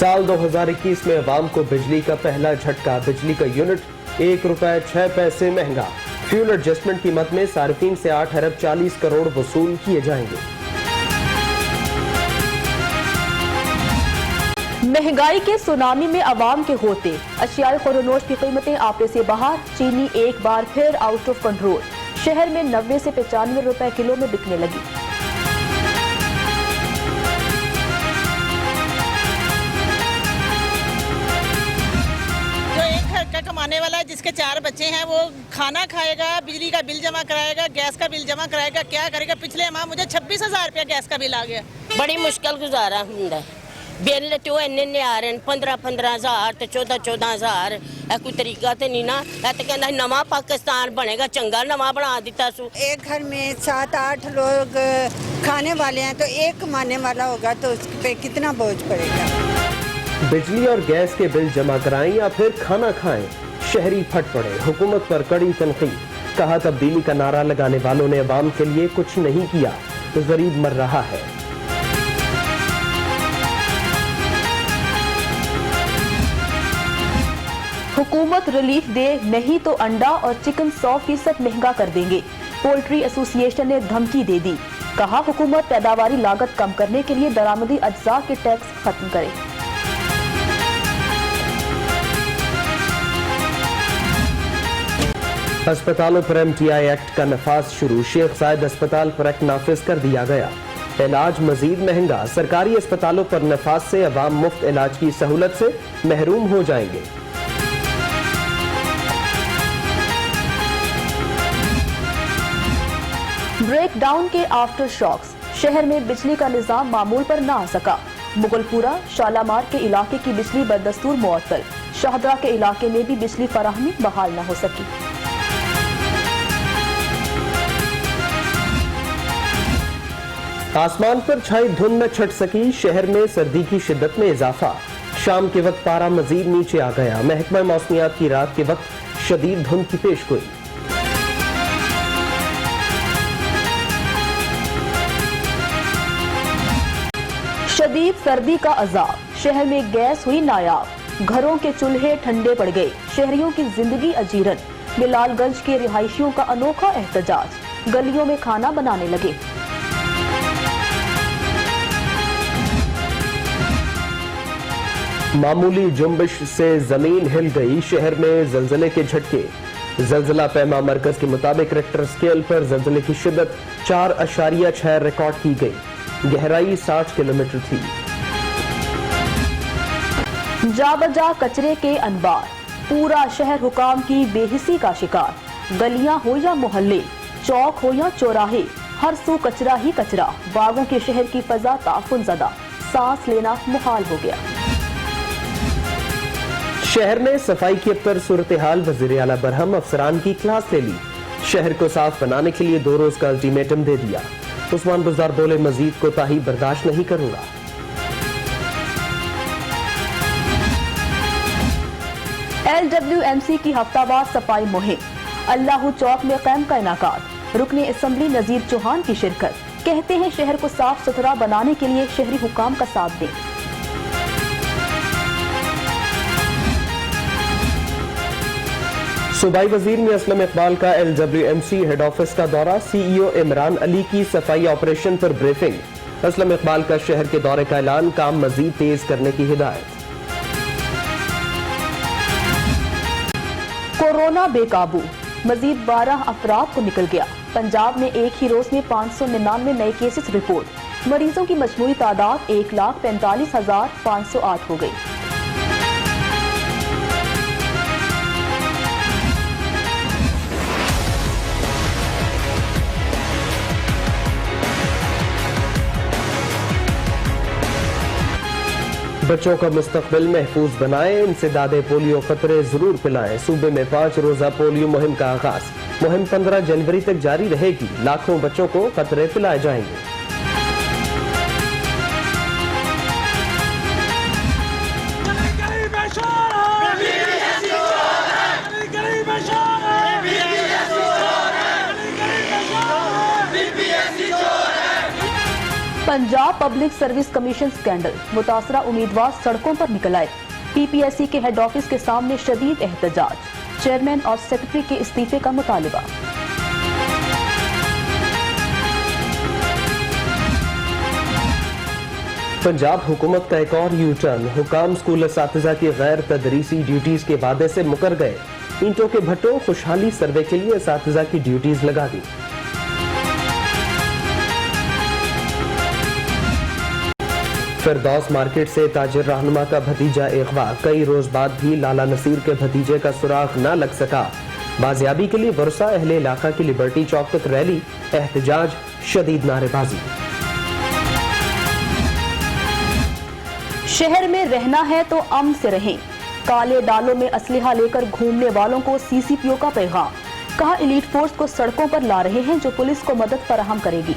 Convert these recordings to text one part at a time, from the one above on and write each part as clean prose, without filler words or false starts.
साल 2021 में अवाम को बिजली का पहला झटका। बिजली का यूनिट ₹1.06 महंगा। फ्यूल एडजस्टमेंट कीमत में सार्फिन से 8 अरब 40 करोड़ वसूल किए जाएंगे। महंगाई के सुनामी में अवाम के होते अशियाए खुरोनोश की कीमतें आपे से बाहर। चीनी एक बार फिर आउट ऑफ कंट्रोल। शहर में 90 से 95 रुपए किलो में बिकने लगी। कमाने वाला है, जिसके 4 बच्चे हैं, वो खाना खाएगा, बिजली का बिल जमा कराएगा, गैस का बिल जमा कराएगा, क्या करेगा। पिछले माह मुझे 26,000 रुपया गैस का बिल आ गया। बड़ी मुश्किल गुजारा हुंदा। बिल तो इन्ने आ रहे हैं 15,000 तो 14,000। कोई तरीका तो नहीं ना। तो कहना नवा पाकिस्तान बनेगा, चंगा नवा बना दिता सू। एक घर में 7-8 लोग खाने वाले हैं, तो एक कमाने वाला होगा तो उस पे कितना बोझ पड़ेगा। बिजली और गैस के बिल जमा कराएं या फिर खाना खाएं, शहरी फट पड़े। हुकूमत पर कड़ी तनकीद। कहा तब्दीली का नारा लगाने वालों ने अवाम के लिए कुछ नहीं किया तो गरीब मर रहा है। हुकूमत रिलीफ दे, नहीं तो अंडा और चिकन 100% महंगा कर देंगे। पोल्ट्री एसोसिएशन ने धमकी दे दी। कहा हुकूमत पैदावारी लागत कम करने के लिए दरामदी अज्जा के टैक्स खत्म करे। अस्पतालों पर MTI एक्ट का नफाज शुरू। शेख जायद अस्पताल पर एक्ट नाफिज कर दिया गया। इलाज मजीद महंगा। सरकारी अस्पतालों पर नफाज से अवाम मुफ्त इलाज की सहूलत से महरूम हो जाएंगे। ब्रेक डाउन के आफ्टर शॉक्स। शहर में बिजली का निजाम मामूल पर न आ सका। मुगलपुरा शालामार के इलाके की बिजली बदस्तूर मुअत्तल। शाहदरा के इलाके में भी बिजली फराहमी बहाल न हो सकी। आसमान पर छाई धुंध न छट सकी। शहर में सर्दी की शिद्दत में इजाफा। शाम के वक्त पारा मजीद नीचे आ गया। महकमा मौसमियात की रात के वक्त शदीद धुंध की पेशगोई। शदीद सर्दी का अजाब। शहर में गैस हुई नायाब। घरों के चूल्हे ठंडे पड़ गए। शहरियों की जिंदगी अजीरन। बिलालगंज के रिहायशियों का अनोखा एहतजाज। गलियों में खाना बनाने लगे। मामूली जुम्बिश से जमीन हिल गई। शहर में जलजले के झटके। जलजला पैमा मरकज के मुताबिक रिक्टर स्केल पर जलजले की शिद्दत 4.6 रिकॉर्ड की गई। गहराई 60 किलोमीटर थी। जा बजा कचरे के अनबार। पूरा शहर हुकाम की बेहिसी का शिकार। गलियां हो या मोहल्ले, चौक हो या चौराहे, हर सू कचरा ही कचरा। बागों के शहर की फजा ताफुन ज़दा। सांस लेना मुहाल हो गया। शहर में सफाई की अबतर सूरत हाल। वज़ीर आला बरहम अफसरान की क्लास ले ली। शहर को साफ बनाने के लिए 2 रोज का अल्टीमेटम दे दिया। उस्मान बुज़दार बोले, मजीद कोताही बर्दाश्त नहीं करूंगा। LWMC की हफ्तावार सफाई मुहिम। अल्लाहू चौक में कैंप का इनाकात। रुकने असेंबली नजीर चौहान की शिरकत। कहते हैं शहर को साफ सुथरा बनाने के लिए शहरी हुकाम का साथ दें। सूबाई वजीर में असलम इकबाल का LWMC हेड ऑफिस का दौरा। CEO इमरान अली की सफाई ऑपरेशन पर ब्रीफिंग। असलम इकबाल का शहर के दौरे का ऐलान। काम मजीद तेज करने की हिदायत। कोरोना बेकाबू। मजीद 12 अफराद को निकल गया। पंजाब में एक ही रोज में 599 नए केसेस रिपोर्ट। मरीजों की मजमूई तादाद 1,45,508 हो गई। बच्चों का मुस्तकबिल महफूज बनाएं। इंसदादे पोलियो खतरे जरूर पिलाएं। सूबे में 5 रोजा पोलियो मुहिम का आगाज। मुहिम 15 जनवरी तक जारी रहेगी। लाखों बच्चों को खतरे पिलाए जाएंगे। Punjab public service commission scandal, मुतासरा उम्मीदवार सड़कों पर निकल आए। पीपीएससी के हेड ऑफिस के सामने शदीद एहतजाज, चेयरमैन और सेक्रेटरी के इस्तीफे का मुतालिबा। पंजाब हुकूमत का एक और यू टर्न, हुकाम स्कूल असातिज़ा की गैर तदरीसी ड्यूटीज के वादे से मुकर गए। ईंटों के भट्टों खुशहाली सर्वे के लिए असातिज़ा की ड्यूटीज लगा दी। फिरदौस मार्केट से ताजिर रहनुमा का भतीजा अगवा, कई रोज बाद भी लाला नसीर के भतीजे का सुराग न लग सका। बाजियाबी के लिए वर्षा अहले इलाका की लिबर्टी चौक तक रैली, एहतजाज, शदीद नारेबाजी। शहर में रहना है तो अमन से रहें, काले डालों में असलहा लेकर घूमने वालों को सीसीपीओ का पैगाम। कहा एलीट फोर्स को सड़कों पर ला रहे हैं जो पुलिस को मदद फराहम करेगी।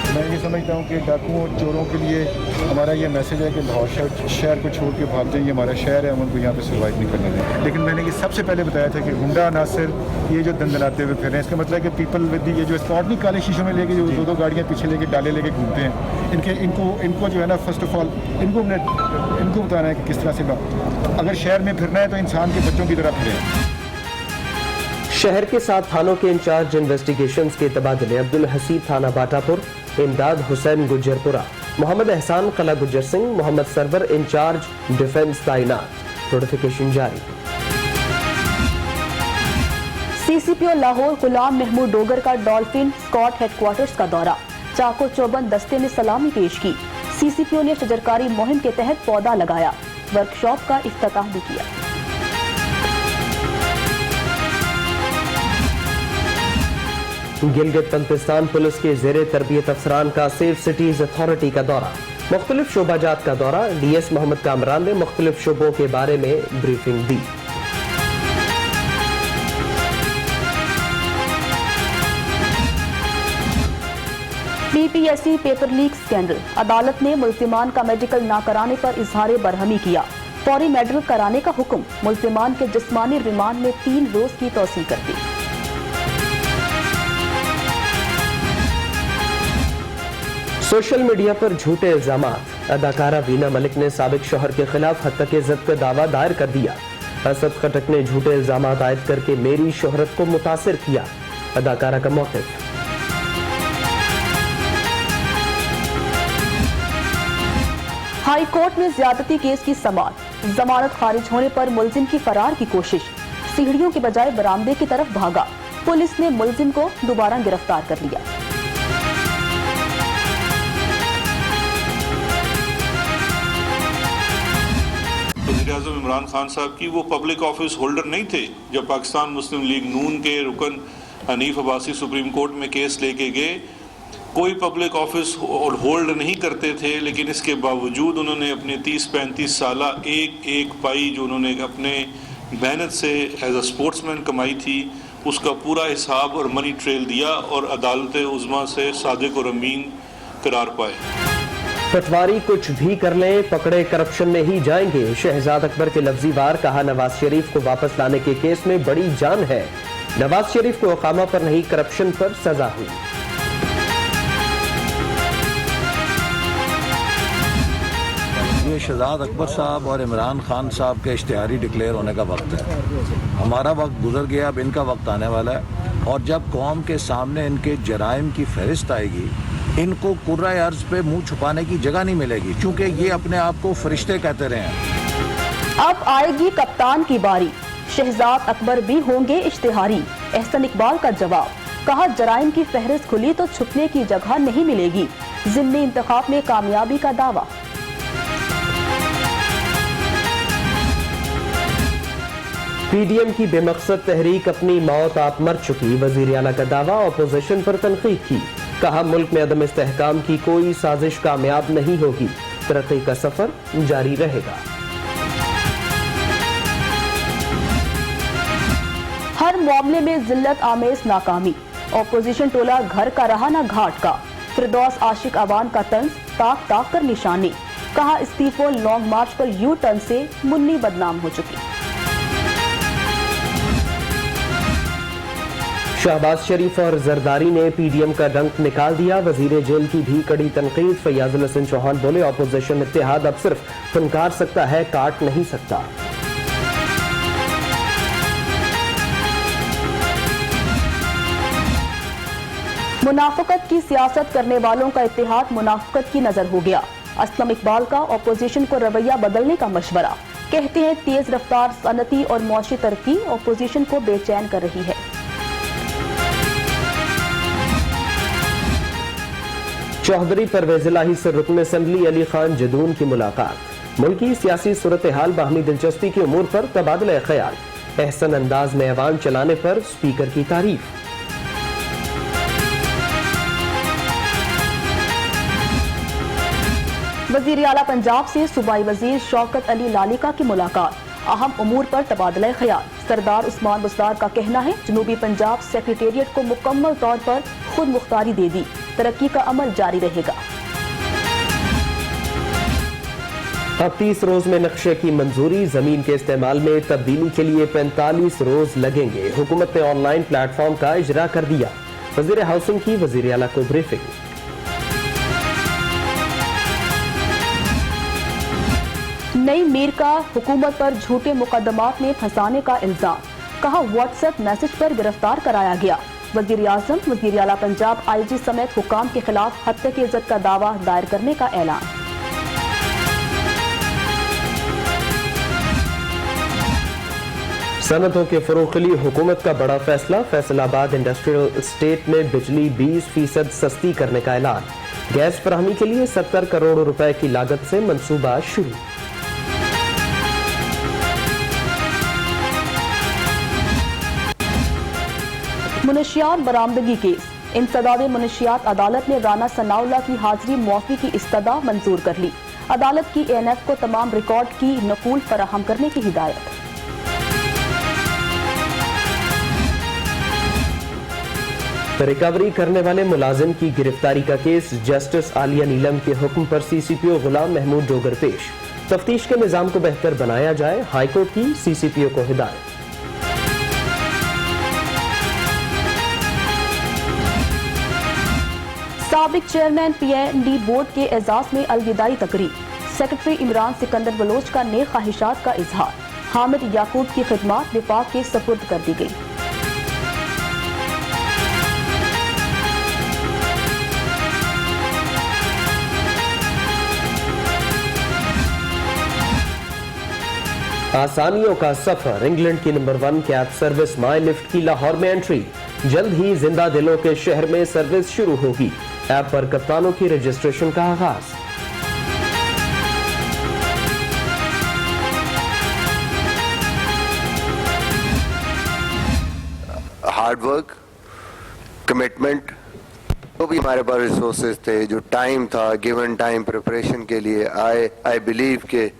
मैं ये समझता हूँ कि डाकुओं और चोरों के लिए हमारा ये मैसेज है कि लाहौर शहर को छोड़ के भाग जाएं। ये हमारा शहर है, हम उनको यहाँ पे सर्वाइव नहीं करने दें। लेकिन मैंने ये सबसे पहले बताया था कि गुंडा अनासर ये जो दंदनाते हुए फिर रहे हैं, इसका मतलब है कि पीपल विद ये जो स्पॉट नहीं काले शीशों में लेके जो दो गाड़ियाँ पीछे लेके डाले लेके घूमते हैं, इनको जो है ना, फर्स्ट ऑफ ऑल इनको बताना है कि किस तरह से अगर शहर में फिरना है तो इंसान के बच्चों की तरह फिरें। शहर के 7 थानों के इंचार्ज इन्वेस्टिगेशंस के तबादले, अब्दुल हसीब थाना बाटापुर, इमदाद हुसैन गुज्जरपुरा, मोहम्मद एहसान कला गुज्जर सिंह, मोहम्मद सरवर इंचार्ज डिफेंस तैनात। नोटिफिकेशन जारी। सीसीपीओ लाहौर गुलाम महमूद डोगर का डॉल्फिन स्कॉट हेडक्वार्टर्स का दौरा, चाको चौबंद दस्ते ने सलामी पेश की। सीसीपीओ ने शजरकारी मुहिम के तहत पौधा लगाया, वर्कशॉप का इफ्तिताह भी किया। गिलगित बल्तिस्तान पुलिस के ज़ेरे तरबियत अफसरान का सेफ सिटीज अथॉरिटी का दौरा, मुख्तलिफ शोबाजात का दौरा। डीएस मोहम्मद कामरान ने मुख्तलिफ शोबों के बारे में ब्रीफिंग दी। पीपीएससी पेपर लीक स्कैंडल, अदालत ने मुल्जिमान का मेडिकल ना कराने पर इजहार बरहमी किया, फौरी मेडिकल कराने का हुक्म। मुल्जिमान के जिस्मानी रिमांड में 3 रोज की तौसीह कर दी। सोशल मीडिया पर झूठे इल्जामात, अदाकारा वीना मलिक ने साबिक शौहर के खिलाफ हद तक इज्जत का दावा दायर कर दिया। असद खटक ने झूठे इल्जामात आयद करके मेरी शोहरत को मुतासिर किया, अदाकारा का मौक़िफ़। हाई कोर्ट में ज्यादती केस की समाअत, जमानत खारिज होने पर मुलजिम की फरार की कोशिश, सीढ़ियों के बजाय बरामदे की तरफ भागा। पुलिस ने मुलजिम को दोबारा गिरफ्तार कर लिया। वज़ीर-ए-आज़म इमरान खान साहब की वो पब्लिक ऑफिस होल्डर नहीं थे जब पाकिस्तान मुस्लिम लीग नून के रुकन हनीफ अब्बासी सुप्रीम कोर्ट में केस लेके गए। कोई पब्लिक ऑफिस होल्ड नहीं करते थे, लेकिन इसके बावजूद उन्होंने अपने 30-35 साला एक पाई जो उन्होंने अपने मेहनत से एज अ स्पोर्ट्समैन कमाई थी, उसका पूरा हिसाब और मनी ट्रेल दिया और अदालत उज़्मा से सादिक और अमीन करार पाए। पटवारी कुछ भी कर लें, पकड़े करप्शन में ही जाएंगे। शहजाद अकबर के लफ्जी वार, कहा नवाज शरीफ को वापस लाने के केस में बड़ी जान है। नवाज शरीफ को अकामा पर नहीं करप्शन पर सजा हुई। ये शहजाद अकबर साहब और इमरान खान साहब के इश्तिहारी डिक्लेयर होने का वक्त है। हमारा वक्त गुजर गया, अब इनका वक्त आने वाला है। और जब कौम के सामने इनके जराइम की फहरिस्त आएगी, इनको कुर्रा अर्ज पे मुंह छुपाने की जगह नहीं मिलेगी, क्योंकि ये अपने आप को फरिश्ते कहते रहे हैं। अब आएगी कप्तान की बारी, शहजाद अकबर भी होंगे इश्तिहारी। एहसन इकबाल का जवाब, कहा जराइम की फहरिस्त खुली तो छुपने की जगह नहीं मिलेगी। ज़िमनी इंतखाब में कामयाबी का दावा। पीडीएम की बेमकसद तहरीक अपनी मौत आप मर चुकी, वजीर आला का दावा। अपोजिशन पर तनकीद की, कहा मुल्क में अदम इस्तेहकाम की कोई साजिश कामयाब नहीं होगी, तरक्की का सफर जारी रहेगा। हर मामले में जिल्लत आमेज नाकामी, अपोजिशन टोला घर का रहा ना घाट का। फिरदौस आशिक अवान का तंज, ताक ताक कर निशानी। कहा इस्तीफों लॉन्ग मार्च पर यू टर्न से मुन्नी बदनाम हो चुकी। शहबाज शरीफ और जरदारी ने पीडीएम का डंक निकाल दिया। वजीर जेल की भी कड़ी तनकीद। फैयाजुल हसन चौहान बोले, ऑपोजिशन इत्तेहाद अब सिर्फ फनकार सकता है, काट नहीं सकता। मुनाफिकत की सियासत करने वालों का इत्तेहाद मुनाफिकत की नजर हो गया। असलम इकबाल का ऑपोजिशन को रवैया बदलने का मशवरा। कहते हैं तेज रफ्तार सनती और मुआशी तरक्की ऑपोजिशन को बेचैन कर रही है। चौधरी परवेज इलाही से रुकन असम्बली अली खान जदून की मुलाकात। मुल्की सियासी सूरत हाल बाहमी दिलचस्पी के उमूर पर तबादला ख्याल। एहसन अंदाज में ऐवान चलाने पर स्पीकर की तारीफ। वजीर आला पंजाब से सूबाई वजीर शौकत अली लालिका की मुलाकात। अहम उमूर पर तबादला ख्याल। सरदार उस्मान बुज़दार का कहना है, जनूबी पंजाब सेक्रेटेरिएट को मुकम्मल तौर पर खुद मुख्तारी दे दी, तरक्की का अमल जारी रहेगा। अब 30 रोज में नक्शे की मंजूरी। जमीन के इस्तेमाल में तब्दीली के लिए 45 रोज लगेंगे। हुकूमत ने ऑनलाइन प्लेटफॉर्म का इजरा कर दिया। वजीर हाउसिंग की वजीर आला को ब्रीफिंग। नई मीर का हुकूमत पर झूठे मुकदमात में फंसाने का इल्जाम। कहा, व्हाट्सएप मैसेज पर गिरफ्तार कराया गया। वजीर आजम, वजीर आला पंजाब, आईजी समेत हुकाम के खिलाफ हत्या की इज्जत का दावा दायर करने का ऐलान। सनतों के फरोग के लिए हुकूमत का बड़ा फैसला। फैसलाबाद इंडस्ट्रियल एस्टेट में बिजली 20% सस्ती करने का ऐलान। गैस फराहमी के लिए 70 करोड़ रुपए की लागत से मंसूबा शुरू। मुनशियात बरामदगी केस। इंसदाद मुनशियात अदालत ने राना सनाउल्लाह की हाजिरी मुआफी की इस्तदा मंजूर कर ली। अदालत की एएनएफ को तमाम रिकॉर्ड की नकूल फराहम करने की हिदायत। रिकवरी करने वाले मुलाजिम की गिरफ्तारी का केस। जस्टिस आलिया नीलम के हुक्म पर सीसीपीओ गुलाम महमूद डोगर पेश। तफ्तीश के निजाम को बेहतर बनाया जाए, हाईकोर्ट की सीसीपीओ को हिदायत। साबिक चेयरमैन पीएनडी बोर्ड के एजाज में अलविदाई तकरीब। सेक्रेटरी इमरान सिकंदर बलोच का नेक ख्वाहिशात का इजहार। हामिद याकूब की खिदमात विफाक के सपुर्द कर दी गई। आसानियों का सफर। इंग्लैंड की नंबर 1 कैब सर्विस माई लिफ्ट की लाहौर में एंट्री। जल्द ही जिंदा दिलों के शहर में सर्विस शुरू होगी। ऐप पर कप्तानों की रजिस्ट्रेशन का आगाज। हार्ड वर्क, कमिटमेंट, तो भी हमारे पास रिसोर्सेज थे, जो टाइम था, गिवन टाइम प्रिपरेशन के लिए आई बिलीव कि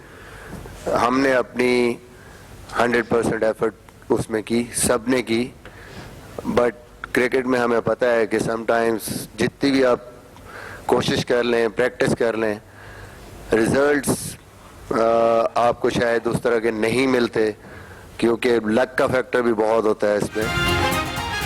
हमने अपनी 100% एफर्ट उसमें की, सबने की। बट क्रिकेट में हमें पता है कि समटाइम्स जितनी भी आप कोशिश कर लें, प्रैक्टिस कर लें, रिजल्ट्स आपको शायद उस तरह के नहीं मिलते, क्योंकि लक का फैक्टर भी बहुत होता है इसमें।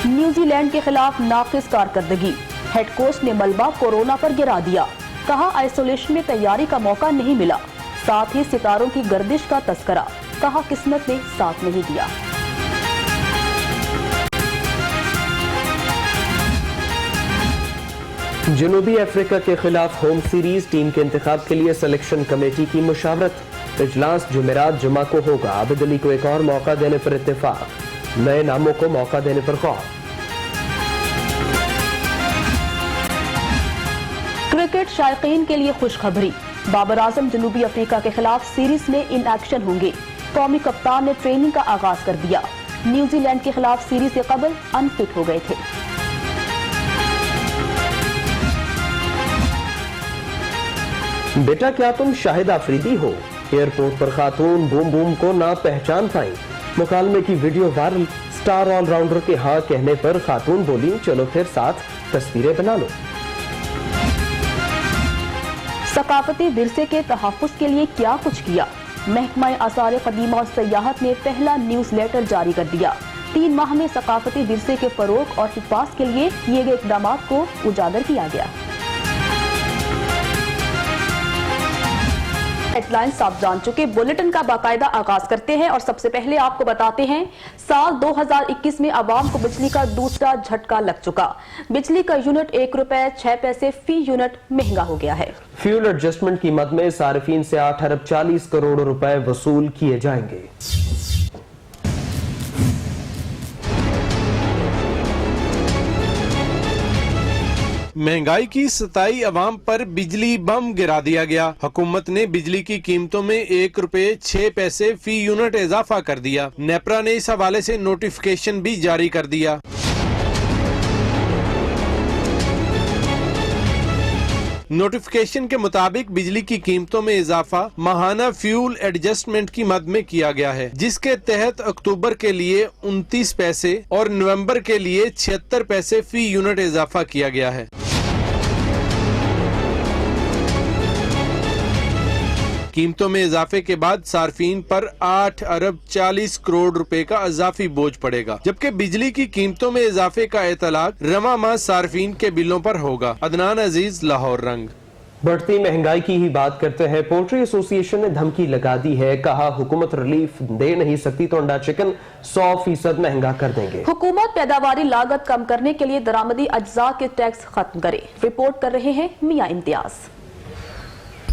न्यूजीलैंड के खिलाफ नाकिस कारकर्दगी। हेड कोच ने मलबा कोरोना पर गिरा दिया। कहा, आइसोलेशन में तैयारी का मौका नहीं मिला। साथ ही सितारों की गर्दिश का तस्करा। कहा, किस्मत ने साथ नहीं दिया। जनूबी अफ्रीका के खिलाफ होम सीरीज। टीम के इंतखाब के लिए सिलेक्शन कमेटी की मुशावरत। इजलास जुमेरात जुमा को होगा। आबिद अली को एक और मौका देने पर इत्तेफाक। नए नामों को मौका देने पर गौर। क्रिकेट शायकीन के लिए खुशखबरी। बाबर आजम जनूबी अफ्रीका के खिलाफ सीरीज में इन एक्शन होंगे। कौमी कप्तान ने ट्रेनिंग का आगाज कर दिया। न्यूजीलैंड के खिलाफ सीरीज से कबल अनफिट हो गए थे। बेटा, क्या तुम शाहिद आफरीदी हो? एयरपोर्ट पर खातून बूम बूम को ना पहचान पाई। मुकालमे की वीडियो वायरल। स्टार ऑलराउंडर के हाँ कहने पर खातून बोली, चलो फिर साथ तस्वीरें बना लो। सकाफती विरसे के तहफ़्फ़ुज़ के लिए क्या कुछ किया। महकमा आसार कदीमा और सयाहत ने पहला न्यूज़ लेटर जारी कर दिया। 3 माह में सकाफती विरसे के फरोग और हिफाज के लिए किए गए इकदाम को उजागर किया गया। हेडलाइंस आप जान चुके, बुलेटिन का बाकायदा आगाज करते हैं और सबसे पहले आपको बताते हैं साल 2021 में आवाम को बिजली का दूसरा झटका लग चुका। बिजली का यूनिट 1 रुपए 6 पैसे फी यूनिट महंगा हो गया है। फ्यूल एडजस्टमेंट की मद में सार्फिन से 8 अरब 40 करोड़ रुपए वसूल किए जाएंगे। महंगाई की सताई अवाम पर बिजली बम गिरा दिया गया। हुकूमत ने बिजली की कीमतों में 1 रुपए 6 पैसे फी यूनिट इजाफा कर दिया। नेपरा ने इस हवाले से नोटिफिकेशन भी जारी कर दिया। नोटिफिकेशन के मुताबिक बिजली की कीमतों में इजाफा माहाना फ्यूल एडजस्टमेंट की मद में किया गया है, जिसके तहत अक्टूबर के लिए 29 पैसे और नवंबर के लिए 76 पैसे फी यूनिट इजाफा किया गया है। कीमतों में इजाफे के बाद सार्फिन पर 8 अरब 40 करोड़ रुपए का इजाफी बोझ पड़ेगा, जबकि बिजली की कीमतों में इजाफे का इतलाक रवा माह सार्फिन के बिलों पर होगा। अदनान अजीज, लाहौर रंग। बढ़ती महंगाई की ही बात करते हैं। पोल्ट्री एसोसिएशन ने धमकी लगा दी है, कहा हुकूमत रिलीफ दे नहीं सकती तो अंडा चिकन 100% महंगा कर देंगे। हुकूमत पैदावारी लागत कम करने के लिए दरामदी अज्जा के टैक्स खत्म करे। रिपोर्ट कर रहे हैं मियां इम्तियाज।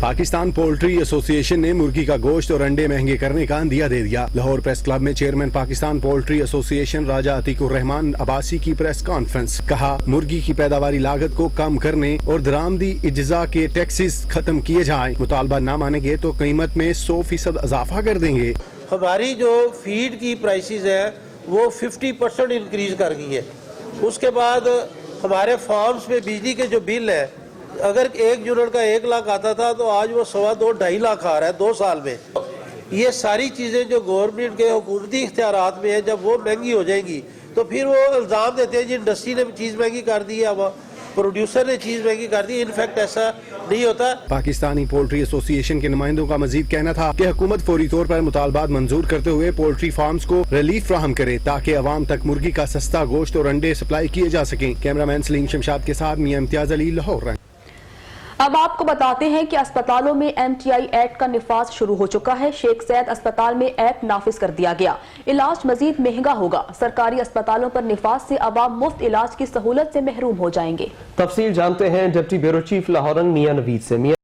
पाकिस्तान पोल्ट्री एसोसिएशन ने मुर्गी का गोश्त और अंडे महंगे करने का अंदिया दे दिया। लाहौर प्रेस क्लब में चेयरमैन पाकिस्तान पोल्ट्री एसोसिएशन राजा अतीकुर रहमान अब्बासी की प्रेस कॉन्फ्रेंस। कहा मुर्गी की पैदावारी लागत को कम करने और दरामदी इज्जा के टैक्सेस खत्म किए जाएं। मुतालबा न मानेंगे तो कीमत में 100% इजाफा कर देंगे। हमारी जो फीड की प्राइसेस है वो 50% इंक्रीज कर गई है। उसके बाद हमारे फार्म्स में बिजली के जो बिल है, अगर 1 यूनिट का 1 लाख आता था तो आज वो 2.25-2.5 लाख आ रहा है 2 साल में। ये सारी चीज़ें जो गवर्नमेंट के हुकूमती इख्तियारात में है, जब वो महंगी हो जाएंगी तो फिर वो इल्ज़ाम देते हैं जी इंडस्ट्री ने चीज़ महंगी कर दी है, प्रोड्यूसर ने चीज़ महंगी कर दी। इनफैक्ट ऐसा नहीं होता। पाकिस्तानी पोल्ट्री एसोसिएशन के नुमाइंदों का मजीद कहना था कि हुकूमत फौरी तौर पर मुतालबात मंजूर करते हुए पोल्ट्री फार्म्स को रिलीफ फ्राहम करे ताकि अवाम तक मुर्गी का सस्ता गोश्त और अंडे सप्लाई किए जा सकें। कैमरामैन सलीम शमशाद के साथ मियां इम्तियाज अली, लाहौर। अब आपको बताते हैं कि अस्पतालों में MTI एक्ट का निफाज शुरू हो चुका है। शेख सैयद अस्पताल में एक्ट नाफिज कर दिया गया। इलाज मजीद महंगा होगा। सरकारी अस्पतालों पर निफाज से अवाम मुफ्त इलाज की सहूलत से महरूम हो जाएंगे। तफसील जानते हैं डिप्टी ब्यूरो चीफ लाहौर मियां नवीद से।